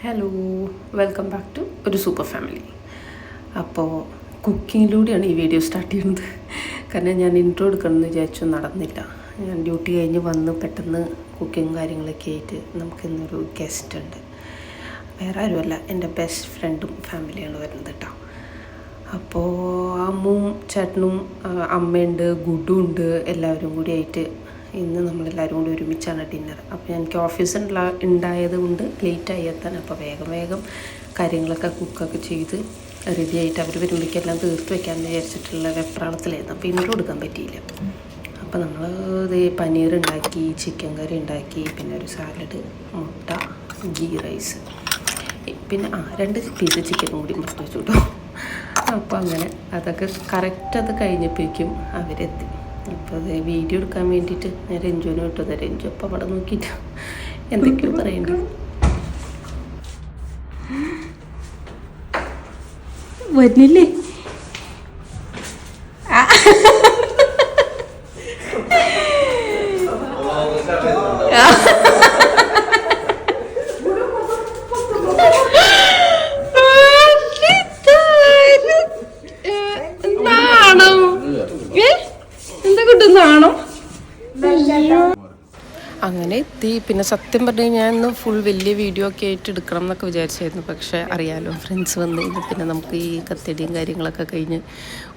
Hello, welcome back to ഒരു super family. അപ്പോൾ കുക്കിങ്ങിലൂടെയാണ് ഈ വീഡിയോ സ്റ്റാർട്ട് ചെയ്യുന്നത്. കാരണം ഞാൻ ഇൻട്രോ എടുക്കണമെന്ന് വിചാരിച്ചു, നടന്നില്ല. ഞാൻ ഡ്യൂട്ടി കഴിഞ്ഞ് വന്ന് പെട്ടെന്ന് കുക്കിങ് കാര്യങ്ങളൊക്കെ ആയിട്ട് നമുക്കിന്നൊരു ഗസ്റ്റ് ഉണ്ട്. വേറെ ആരുമല്ല, എൻ്റെ ബെസ്റ്റ് ഫ്രണ്ടും ഫാമിലിയാണ് വരുന്നത് കേട്ടോ. അപ്പോൾ അമ്മും ചേട്ടനും അമ്മയുണ്ട്, ഗുഡും ഉണ്ട്, എല്ലാവരും കൂടി ആയിട്ട് ഇന്ന് നമ്മളെല്ലാവരും കൂടി ഒരുമിച്ചാണ് ഡിന്നർ. അപ്പോൾ എനിക്ക് ഓഫീസിൽ ഉണ്ടായത് കൊണ്ട് ലേറ്റായി എത്താൻ. അപ്പോൾ വേഗം കാര്യങ്ങളൊക്കെ കുക്കൊക്കെ ചെയ്ത് റെഡി ആയിട്ട് അവർ വരുമ്പോഴേക്കെല്ലാം തീർത്ത് വെക്കാമെന്ന് വിചാരിച്ചിട്ടുള്ള വെപ്രാളത്തിലായിരുന്നു. അപ്പോൾ ഇൻട്രോ എടുക്കാൻ പറ്റിയില്ല. അപ്പോൾ നമ്മൾ ഇത് പനീർ ഉണ്ടാക്കി, ചിക്കൻ കറി ഉണ്ടാക്കി, പിന്നെ ഒരു സാലഡ്, മുട്ട, ഗീ റൈസ്, പിന്നെ 2 പീസ് ചിക്കനും കൂടി മുട്ട വെച്ചു കേട്ടോ. അപ്പോൾ അങ്ങനെ അതൊക്കെ കറക്റ്റ് അത് കഴിഞ്ഞപ്പോഴേക്കും അവരെത്തി. അപ്പോൾ അത് വീഡിയോ എടുക്കാൻ വേണ്ടിയിട്ട് ഞാൻ രഞ്ജുവിന് വിട്ടത്. രഞ്ജു അപ്പോൾ അവിടെ നോക്കിയിട്ട് എന്തൊക്കെയോ പറയണ്ടത്. വരുന്നില്ലേ? അങ്ങനെ എത്തി. പിന്നെ സത്യം പറഞ്ഞു കഴിഞ്ഞാൽ ഇന്ന് ഫുൾ വലിയ വീഡിയോ ഒക്കെ ആയിട്ട് എടുക്കണം എന്നൊക്കെ വിചാരിച്ചായിരുന്നു. പക്ഷേ അറിയാലോ, ഫ്രണ്ട്സ് വന്നു കഴിഞ്ഞാൽ പിന്നെ നമുക്ക് ഈ കത്തടിയും കാര്യങ്ങളൊക്കെ കഴിഞ്ഞ്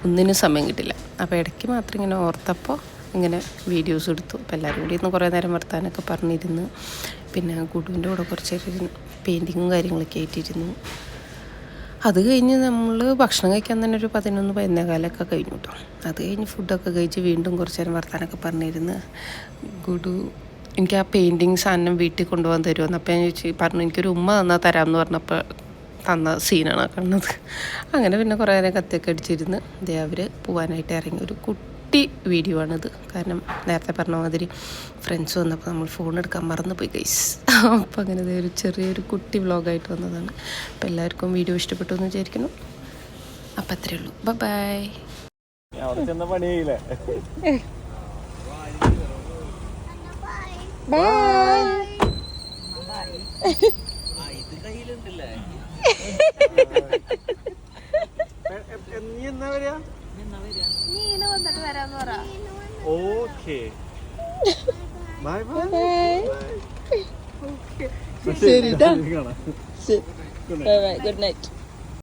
ഒന്നിനും സമയം കിട്ടില്ല. അപ്പോൾ ഇടയ്ക്ക് മാത്രം ഇങ്ങനെ ഓർത്തപ്പോൾ ഇങ്ങനെ വീഡിയോസ് എടുത്തു. അപ്പോൾ എല്ലാവരും കൂടി ഇന്ന് കുറേ നേരം വർത്താനൊക്കെ പറഞ്ഞിരുന്നു. പിന്നെ ഗുഡുവിൻ്റെ കൂടെ കുറച്ച് പെയിൻറ്റിങ്ങും കാര്യങ്ങളൊക്കെ ആയിട്ടിരുന്നു. അത് കഴിഞ്ഞ് നമ്മൾ ഭക്ഷണം കഴിക്കാൻ തന്നെ ഒരു 11-11:15 കഴിഞ്ഞു കേട്ടോ. അത് കഴിഞ്ഞ് ഫുഡൊക്കെ കഴിച്ച് വീണ്ടും കുറച്ച് നേരം വർത്താനൊക്കെ പറഞ്ഞിരുന്ന് ഗുഡു എനിക്ക് ആ പെയിൻറ്റിങ് സാധനം വീട്ടിൽ കൊണ്ടുപോകാൻ തരുമെന്ന്. അപ്പോൾ ഞാൻ പറഞ്ഞു എനിക്കൊരു ഉമ്മ തന്നാൽ തരാമെന്ന് പറഞ്ഞപ്പോൾ തന്ന സീനാണ് കാണുന്നത്. അങ്ങനെ പിന്നെ കുറേ നേരം കത്തിയൊക്കെ അടിച്ചിരുന്ന് അവർ പോകാനായിട്ട് ഇറങ്ങി. ഒരു കുട്ടി വീഡിയോ ആണിത്. കാരണം നേരത്തെ പറഞ്ഞ മാതിരി ഫ്രണ്ട്സ് വന്നപ്പോൾ നമ്മൾ ഫോൺ എടുക്കാൻ മറന്നുപോയി ഗൈസ്. അപ്പോൾ അങ്ങനെ ഒരു ചെറിയൊരു കുട്ടി വ്ളോഗായിട്ട് വന്നതാണ്. അപ്പോൾ എല്ലാവർക്കും വീഡിയോ ഇഷ്ടപ്പെട്ടു എന്ന് വിചാരിക്കുന്നു. അപ്പം അത്രയേ ഉള്ളൂ. ബൈ. ശരി, ഗുഡ് നൈറ്റ്.